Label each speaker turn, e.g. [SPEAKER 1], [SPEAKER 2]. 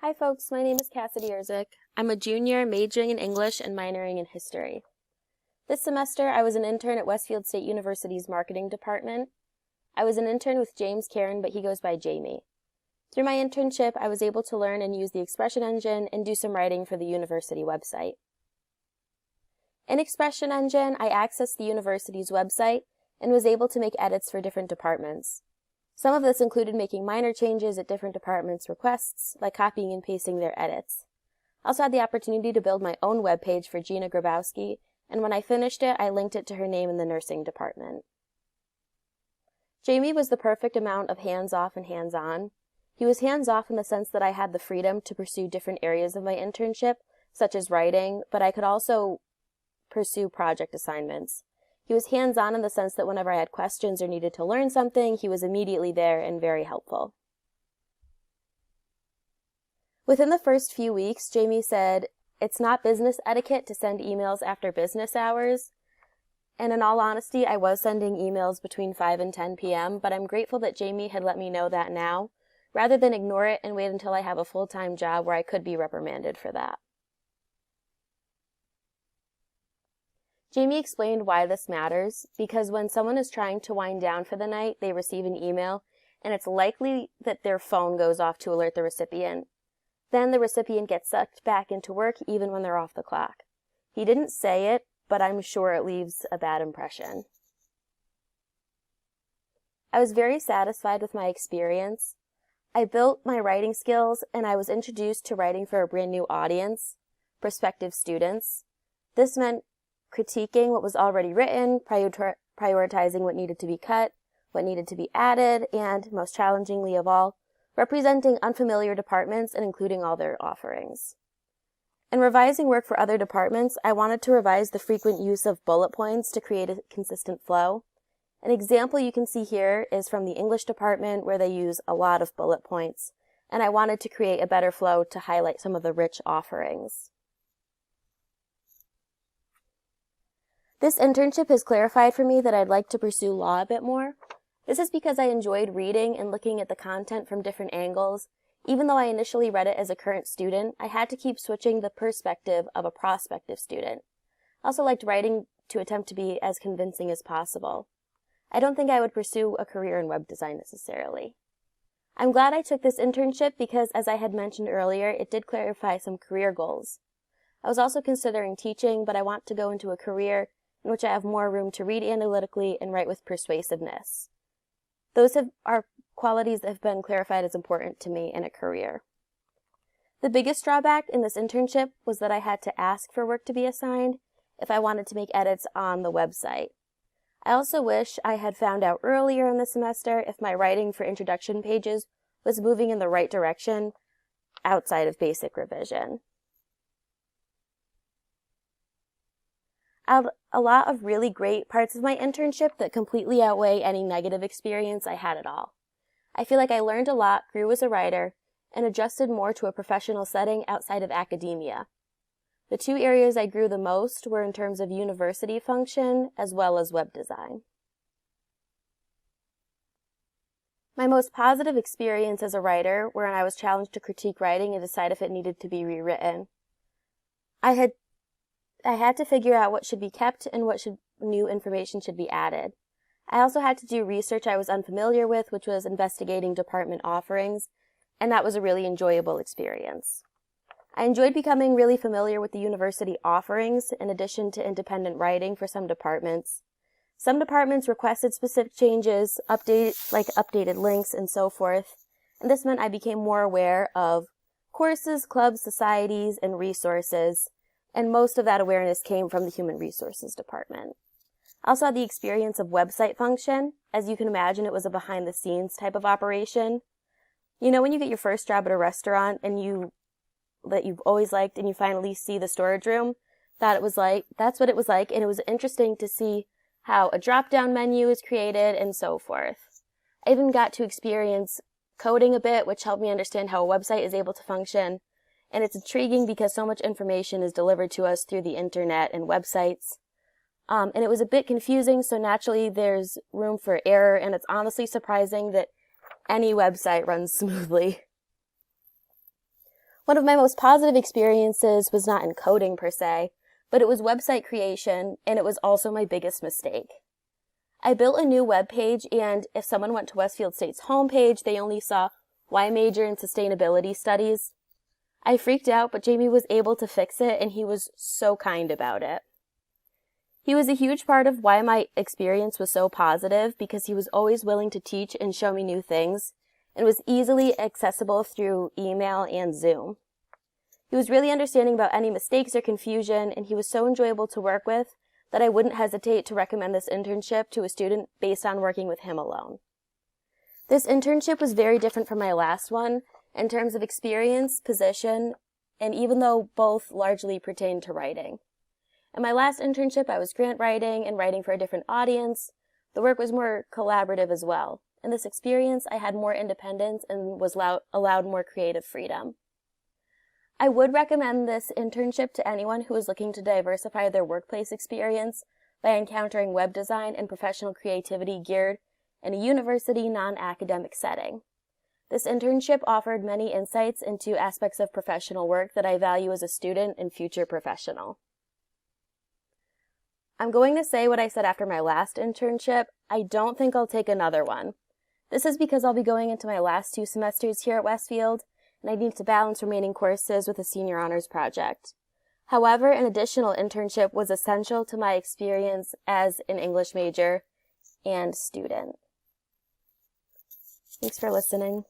[SPEAKER 1] Hi folks, my name is Cassidy Irzyk. I'm a junior majoring in English and minoring in history. This semester I was an intern at Westfield State University's marketing department. I was an intern with James Karen, but he goes by Jamie. Through my internship, I was able to learn and use the Expression Engine and do some writing for the university website. In Expression Engine, I accessed the university's website and was able to make edits for different departments. Some of this included making minor changes at different departments' requests, like copying and pasting their edits. I also had the opportunity to build my own webpage for Gina Grabowski, and when I finished it, I linked it to her name in the nursing department. Jamie was the perfect amount of hands-off and hands-on. He was hands-off in the sense that I had the freedom to pursue different areas of my internship, such as writing, but I could also pursue project assignments. He was hands-on in the sense that whenever I had questions or needed to learn something, he was immediately there and very helpful. Within the first few weeks, Jamie said, "It's not business etiquette to send emails after business hours." And in all honesty, I was sending emails between 5 and 10 p.m., but I'm grateful that Jamie had let me know that now, rather than ignore it and wait until I have a full-time job where I could be reprimanded for that. Jamie explained why this matters, because when someone is trying to wind down for the night, they receive an email, and it's likely that their phone goes off to alert the recipient. Then the recipient gets sucked back into work even when they're off the clock. He didn't say it, but I'm sure it leaves a bad impression. I was very satisfied with my experience. I built my writing skills, and I was introduced to writing for a brand new audience, prospective students. This meant critiquing what was already written, prioritizing what needed to be cut, what needed to be added, and, most challengingly of all, representing unfamiliar departments and including all their offerings. In revising work for other departments, I wanted to revise the frequent use of bullet points to create a consistent flow. An example you can see here is from the English department where they use a lot of bullet points, and I wanted to create a better flow to highlight some of the rich offerings. This internship has clarified for me that I'd like to pursue law a bit more. This is because I enjoyed reading and looking at the content from different angles. Even though I initially read it as a current student, I had to keep switching the perspective of a prospective student. I also liked writing to attempt to be as convincing as possible. I don't think I would pursue a career in web design necessarily. I'm glad I took this internship because, as I had mentioned earlier, it did clarify some career goals. I was also considering teaching, but I want to go into a career in which I have more room to read analytically and write with persuasiveness. Those are qualities that have been clarified as important to me in a career. The biggest drawback in this internship was that I had to ask for work to be assigned if I wanted to make edits on the website. I also wish I had found out earlier in the semester if my writing for introduction pages was moving in the right direction outside of basic revision. I had a lot of really great parts of my internship that completely outweigh any negative experience I had at all. I feel like I learned a lot, grew as a writer, and adjusted more to a professional setting outside of academia. The two areas I grew the most were in terms of university function as well as web design. My most positive experience as a writer were when I was challenged to critique writing and decide if it needed to be rewritten. I had to figure out what should be kept and what new information should be added. I also had to do research I was unfamiliar with, which was investigating department offerings, and that was a really enjoyable experience. I enjoyed becoming really familiar with the university offerings in addition to independent writing for some departments. Some departments requested specific changes, updated links, and so forth, and this meant I became more aware of courses, clubs, societies, and resources, and most of that awareness came from the Human Resources Department. I also had the experience of website function. As you can imagine, it was a behind-the-scenes type of operation. You know when you get your first job at a restaurant and that you've always liked and you finally see the storage room? That's what it was like, and it was interesting to see how a drop-down menu is created and so forth. I even got to experience coding a bit, which helped me understand how a website is able to function. And it's intriguing because so much information is delivered to us through the internet and websites. And it was a bit confusing, so naturally there's room for error, and it's honestly surprising that any website runs smoothly. One of my most positive experiences was not in coding per se, but it was website creation, and it was also my biggest mistake. I built a new web page, and if someone went to Westfield State's homepage, they only saw "Why major in sustainability studies?" I freaked out, but Jamie was able to fix it, and he was so kind about it. He was a huge part of why my experience was so positive, because he was always willing to teach and show me new things, and was easily accessible through email and Zoom. He was really understanding about any mistakes or confusion, and he was so enjoyable to work with that I wouldn't hesitate to recommend this internship to a student based on working with him alone. This internship was very different from my last one in terms of experience, position, and even though both largely pertained to writing. In my last internship, I was grant writing and writing for a different audience. The work was more collaborative as well. In this experience, I had more independence and was allowed more creative freedom. I would recommend this internship to anyone who is looking to diversify their workplace experience by encountering web design and professional creativity geared in a university non-academic setting. This internship offered many insights into aspects of professional work that I value as a student and future professional. I'm going to say what I said after my last internship. I don't think I'll take another one. This is because I'll be going into my last 2 semesters here at Westfield, and I need to balance remaining courses with a senior honors project. However, an additional internship was essential to my experience as an English major and student. Thanks for listening.